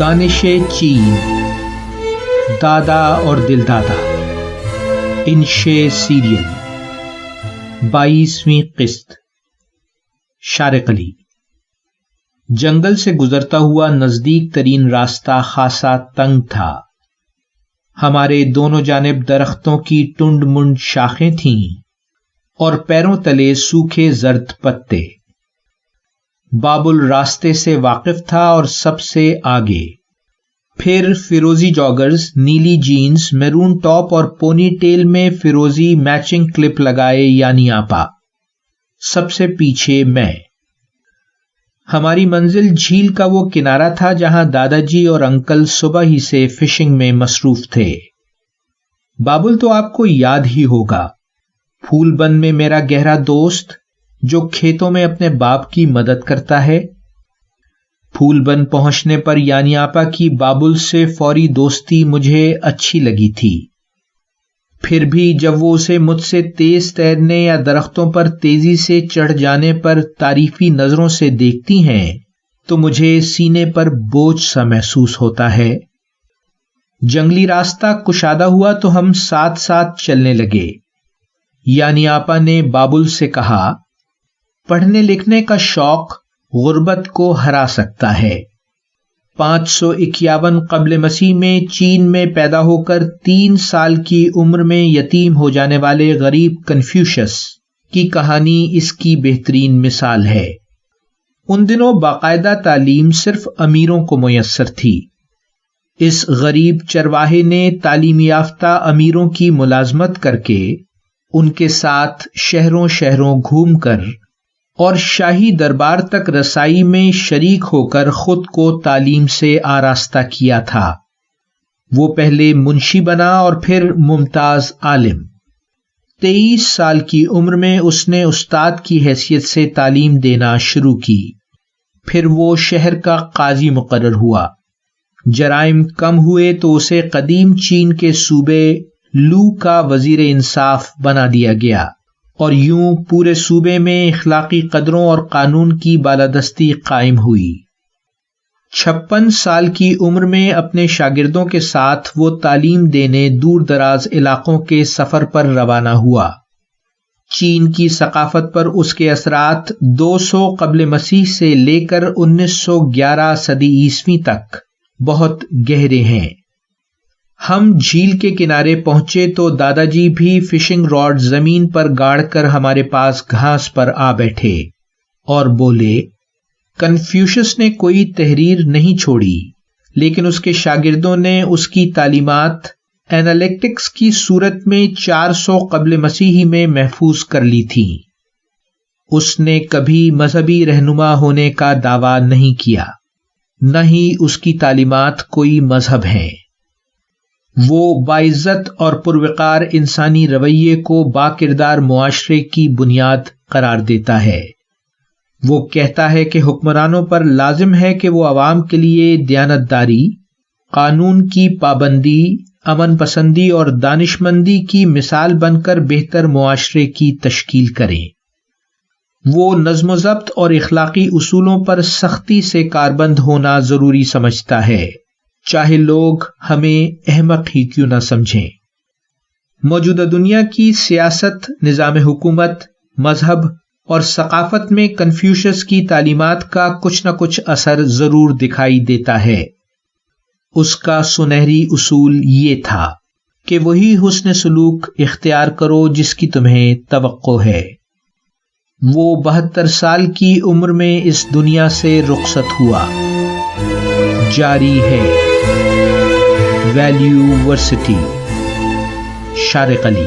دانش چین، دادا اور دل دادا، انش سیریل، 22ویں قسط۔ شارق علی۔ جنگل سے گزرتا ہوا نزدیک ترین راستہ خاصا تنگ تھا۔ ہمارے دونوں جانب درختوں کی ٹنڈ منڈ شاخیں تھیں اور پیروں تلے سوکھے زرد پتے۔ بابل راستے سے واقف تھا اور سب سے آگے، پھر فیروزی جاگرز، نیلی جینز، میرون ٹاپ اور پونی ٹیل میں فیروزی میچنگ کلپ لگائے یعنی آپا، سب سے پیچھے میں۔ ہماری منزل جھیل کا وہ کنارہ تھا جہاں دادا جی اور انکل صبح ہی سے فشنگ میں مصروف تھے۔ بابل تو آپ کو یاد ہی ہوگا، پھول بند میں میرا گہرا دوست جو کھیتوں میں اپنے باپ کی مدد کرتا ہے۔ پھول بند پہنچنے پر یعنی آپا کی بابل سے فوری دوستی مجھے اچھی لگی تھی، پھر بھی جب وہ اسے مجھ سے تیز تیرنے یا درختوں پر تیزی سے چڑھ جانے پر تعریفی نظروں سے دیکھتی ہیں تو مجھے سینے پر بوجھ سا محسوس ہوتا ہے۔ جنگلی راستہ کشادہ ہوا تو ہم ساتھ ساتھ چلنے لگے۔ یعنی آپا نے بابل سے کہا، پڑھنے لکھنے کا شوق غربت کو ہرا سکتا ہے۔ 551 قبل مسیح میں چین میں پیدا ہو کر 3 سال کی عمر میں یتیم ہو جانے والے غریب کنفیوشس کی کہانی اس کی بہترین مثال ہے۔ ان دنوں باقاعدہ تعلیم صرف امیروں کو میسر تھی۔ اس غریب چرواہے نے تعلیم یافتہ امیروں کی ملازمت کر کے ان کے ساتھ شہروں شہروں گھوم کر اور شاہی دربار تک رسائی میں شریک ہو کر خود کو تعلیم سے آراستہ کیا تھا۔ وہ پہلے منشی بنا اور پھر ممتاز عالم۔ 23 سال کی عمر میں اس نے استاد کی حیثیت سے تعلیم دینا شروع کی۔ پھر وہ شہر کا قاضی مقرر ہوا۔ جرائم کم ہوئے تو اسے قدیم چین کے صوبے لو کا وزیر انصاف بنا دیا گیا، اور یوں پورے صوبے میں اخلاقی قدروں اور قانون کی بالادستی قائم ہوئی۔ 56 سال کی عمر میں اپنے شاگردوں کے ساتھ وہ تعلیم دینے دور دراز علاقوں کے سفر پر روانہ ہوا۔ چین کی ثقافت پر اس کے اثرات 200 قبل مسیح سے لے کر 1911 صدی عیسوی تک بہت گہرے ہیں۔ ہم جھیل کے کنارے پہنچے تو دادا جی بھی فشنگ راڈ زمین پر گاڑ کر ہمارے پاس گھاس پر آ بیٹھے اور بولے، کنفیوشس نے کوئی تحریر نہیں چھوڑی، لیکن اس کے شاگردوں نے اس کی تعلیمات اینالیٹکس کی صورت میں 400 قبل مسیحی میں محفوظ کر لی تھی۔ اس نے کبھی مذہبی رہنما ہونے کا دعویٰ نہیں کیا، نہ ہی اس کی تعلیمات کوئی مذہب ہیں۔ وہ باعزت اور پروقار انسانی رویے کو باکردار معاشرے کی بنیاد قرار دیتا ہے۔ وہ کہتا ہے کہ حکمرانوں پر لازم ہے کہ وہ عوام کے لیے دیانتداری، قانون کی پابندی، امن پسندی اور دانشمندی کی مثال بن کر بہتر معاشرے کی تشکیل کریں۔ وہ نظم و ضبط اور اخلاقی اصولوں پر سختی سے کاربند ہونا ضروری سمجھتا ہے، چاہے لوگ ہمیں احمق ہی کیوں نہ سمجھیں۔ موجودہ دنیا کی سیاست، نظام حکومت، مذہب اور ثقافت میں کنفیوشس کی تعلیمات کا کچھ نہ کچھ اثر ضرور دکھائی دیتا ہے۔ اس کا سنہری اصول یہ تھا کہ وہی حسن سلوک اختیار کرو جس کی تمہیں توقع ہے۔ وہ 72 سال کی عمر میں اس دنیا سے رخصت ہوا۔ جاری ہے ویلیو ورسٹی۔ شارق علی۔